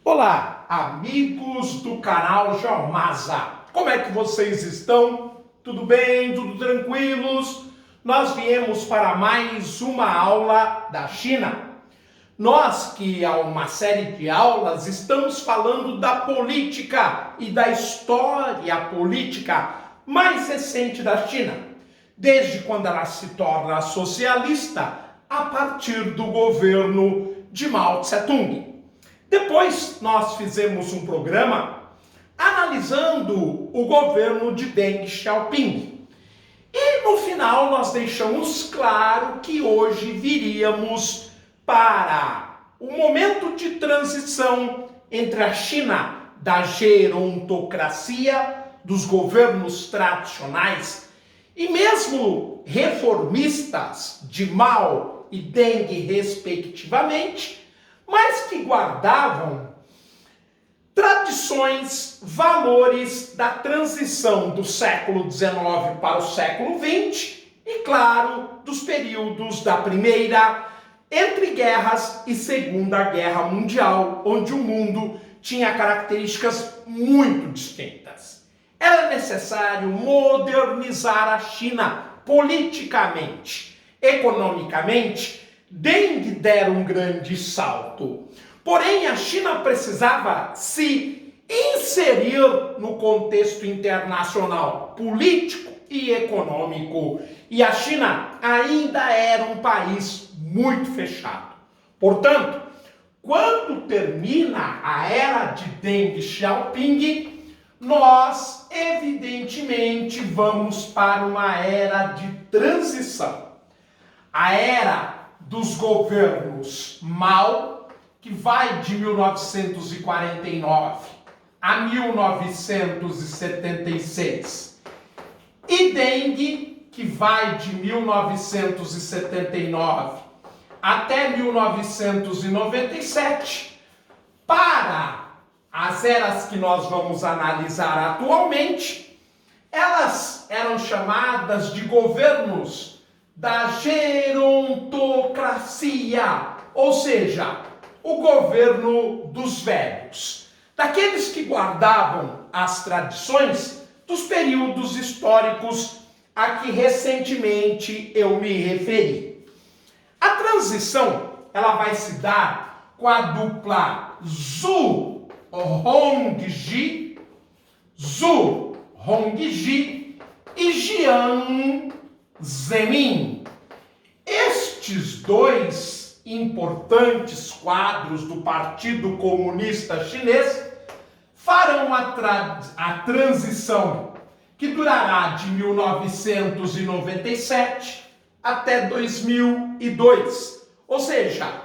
Olá, amigos do canal Geomasa. Como é que vocês estão? Tudo bem? Tudo tranquilos? Nós viemos para mais uma aula da China. Nós que há uma série de aulas estamos falando da política e da história política mais recente da China, desde quando ela se torna socialista a partir do governo de Mao Tse-tung. Depois nós fizemos um programa analisando o governo de Deng Xiaoping. E no final nós deixamos claro que hoje viríamos para o momento de transição entre a China da gerontocracia, dos governos tradicionais, e mesmo reformistas de Mao e Deng, respectivamente, mas que guardavam tradições, valores da transição do século XIX para o século XX e, claro, dos períodos da Primeira, entre guerras e Segunda Guerra Mundial, onde o mundo tinha características muito distintas. Era necessário modernizar a China politicamente, economicamente. Deng dera um grande salto. Porém, a China precisava se inserir no contexto internacional, político e econômico. E a China ainda era um país muito fechado. Portanto, quando termina a era de Deng Xiaoping, nós, evidentemente, vamos para uma era de transição. A era dos governos Mao, que vai de 1949 a 1976, e Deng, que vai de 1979 até 1997, para as eras que nós vamos analisar atualmente. Elas eram chamadas de governos da gerontocracia, ou seja, o governo dos velhos, daqueles que guardavam as tradições dos períodos históricos a que recentemente eu me referi. A transição, ela vai se dar com a dupla Zhu Rongji e Jiang Zemin. Estes dois importantes quadros do Partido Comunista Chinês farão a transição que durará de 1997 até 2002. Ou seja,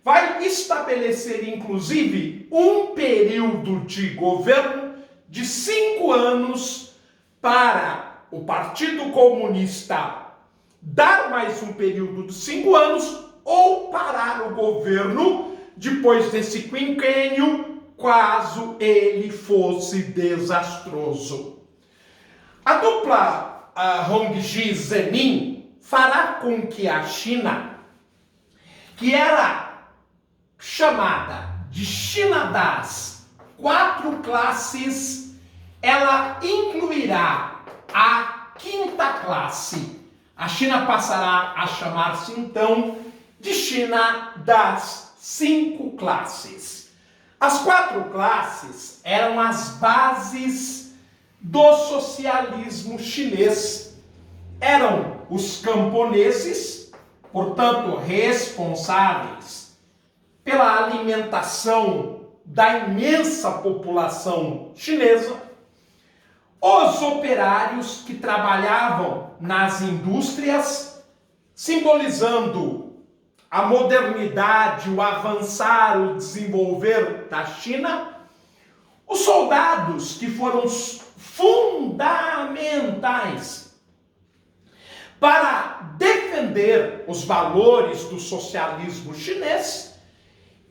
vai estabelecer inclusive um período de governo de 5 anos para o Partido Comunista dar mais um período de 5 anos ou parar o governo depois desse quinquênio, caso ele fosse desastroso. A dupla Rongji Zemin fará com que a China, que era chamada de China das 4 classes, ela incluirá a 5ª classe. A China passará a chamar-se então de China das 5 classes. As 4 classes eram as bases do socialismo chinês. Eram os camponeses, portanto responsáveis pela alimentação da imensa população chinesa, os operários que trabalhavam nas indústrias, simbolizando a modernidade, o avançar, o desenvolver da China, os soldados que foram fundamentais para defender os valores do socialismo chinês,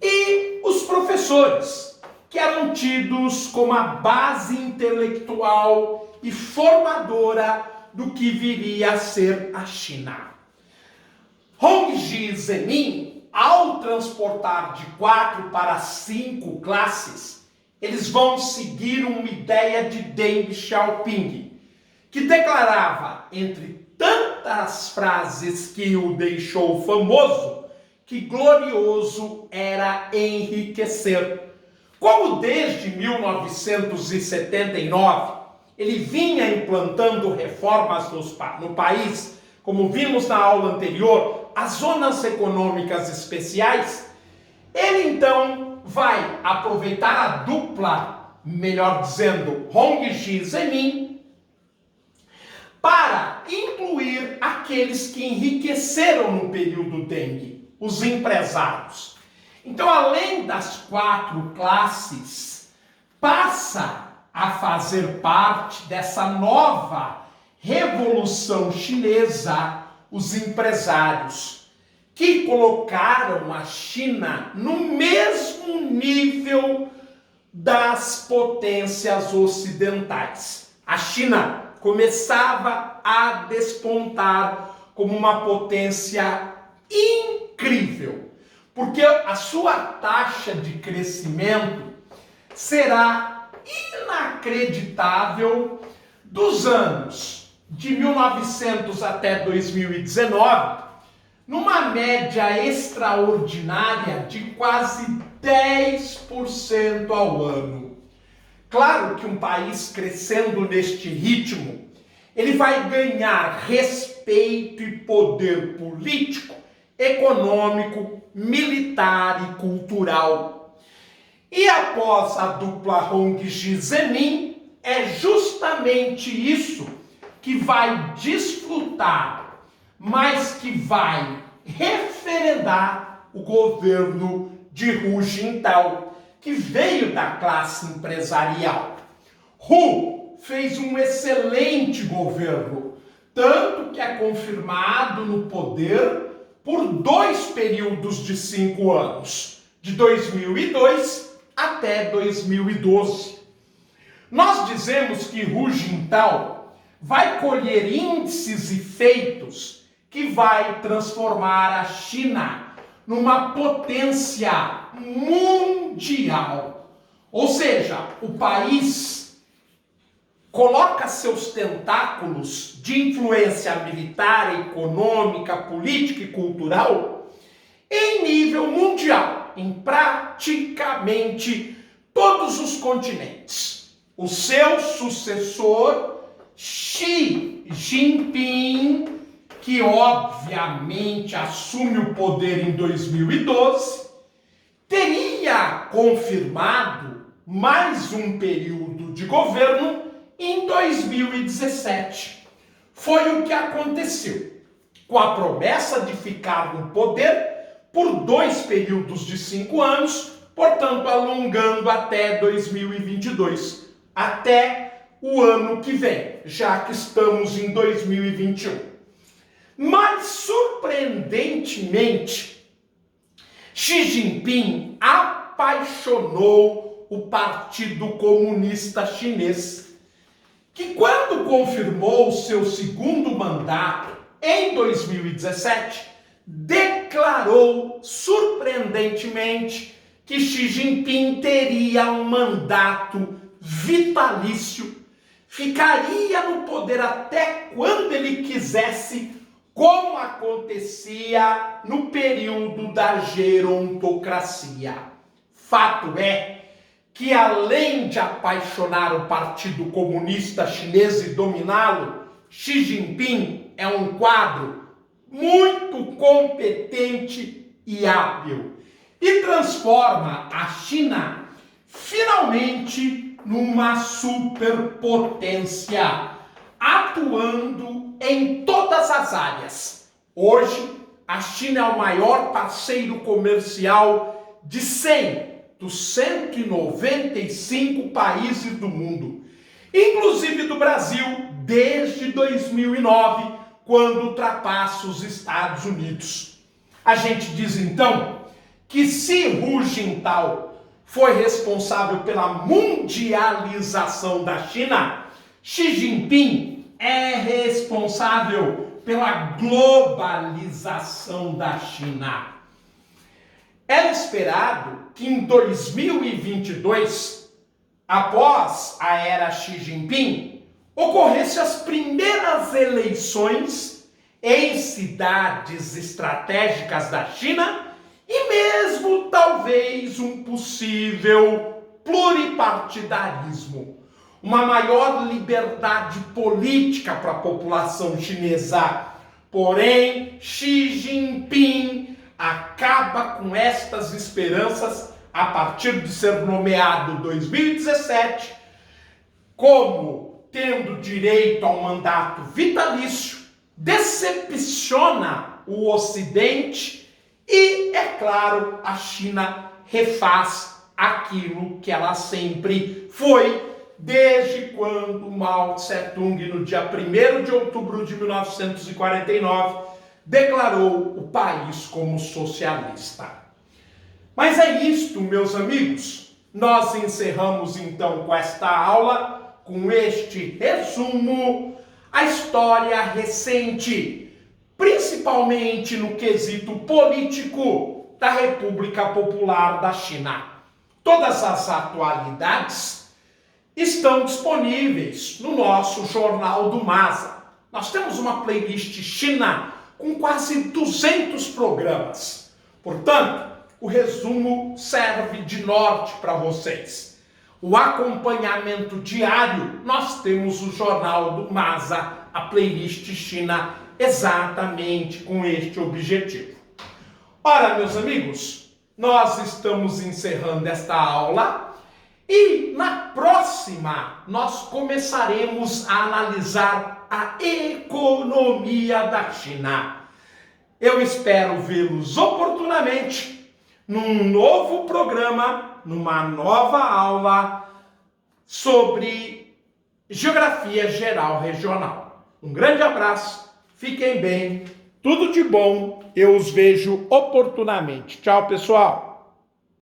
e os professores, que eram tidos como a base intelectual e formadora do que viria a ser a China. Rongji Zemin, ao transportar de 4 para 5 classes, eles vão seguir uma ideia de Deng Xiaoping, que declarava, entre tantas frases que o deixou famoso, que glorioso era enriquecer. Como desde 1979 ele vinha implantando reformas no país, como vimos na aula anterior, as zonas econômicas especiais, ele então vai aproveitar a dupla, melhor dizendo, Hongxi Zemin, para incluir aqueles que enriqueceram no período Deng, os empresários. Então, além das 4 classes, passa a fazer parte dessa nova revolução chinesa os empresários, que colocaram a China no mesmo nível das potências ocidentais. A China começava a despontar como uma potência incrível, porque a sua taxa de crescimento será inacreditável dos anos de 1900 até 2019, numa média extraordinária de quase 10% ao ano. Claro que um país crescendo neste ritmo, ele vai ganhar respeito e poder político, econômico, militar e cultural. E após a dupla Hongxi Zemin, é justamente isso que vai desfrutar, mas que vai referendar o governo de Hu Jintao, que veio da classe empresarial. Hu fez um excelente governo, tanto que é confirmado no poder por 2 períodos de 5 anos, de 2002 até 2012. Nós dizemos que Hu Jintao vai colher índices e feitos que vai transformar a China numa potência mundial. Ou seja, o país coloca seus tentáculos de influência militar, econômica, política e cultural em nível mundial, em praticamente todos os continentes. O seu sucessor, Xi Jinping, que obviamente assume o poder em 2012, teria confirmado mais um período de governo em 2017. Foi o que aconteceu, com a promessa de ficar no poder por 2 períodos de 5 anos, portanto alongando até 2022, até o ano que vem, já que estamos em 2021. Mas, surpreendentemente, Xi Jinping apaixonou o Partido Comunista Chinês, que quando confirmou seu segundo mandato em 2017, declarou surpreendentemente que Xi Jinping teria um mandato vitalício, ficaria no poder até quando ele quisesse, como acontecia no período da gerontocracia. Fato é que, além de apaixonar o Partido Comunista Chinês e dominá-lo, Xi Jinping é um quadro muito competente e hábil e transforma a China finalmente numa superpotência, atuando em todas as áreas. Hoje, a China é o maior parceiro comercial de 100 dos 195 países do mundo, inclusive do Brasil, desde 2009, quando ultrapassa os Estados Unidos. A gente diz então que se Hu Jintao foi responsável pela mundialização da China, Xi Jinping é responsável pela globalização da China. Era esperado que em 2022, após a era Xi Jinping, ocorressem as primeiras eleições em cidades estratégicas da China e mesmo talvez um possível pluripartidarismo, uma maior liberdade política para a população chinesa. Porém, Xi Jinping acaba com estas esperanças a partir de ser nomeado em 2017 como tendo direito a um mandato vitalício, decepciona o Ocidente e, é claro, a China refaz aquilo que ela sempre foi desde quando Mao Tse-tung, no dia 1º de outubro de 1949, declarou o país como socialista. Mas é isto, meus amigos. Nós encerramos então com esta aula, com este resumo, a história recente, principalmente no quesito político da República Popular da China. Todas as atualidades estão disponíveis no nosso Jornal do Masa. Nós temos uma playlist China com quase 200 programas. Portanto, o resumo serve de norte para vocês. O acompanhamento diário, nós temos o Jornal do Masa, a playlist China, exatamente com este objetivo. Ora, meus amigos, nós estamos encerrando esta aula e na próxima nós começaremos a analisar a economia da China. Eu espero vê-los oportunamente num novo programa, numa nova aula sobre Geografia Geral Regional. Um grande abraço, fiquem bem, tudo de bom, eu os vejo oportunamente. Tchau, pessoal!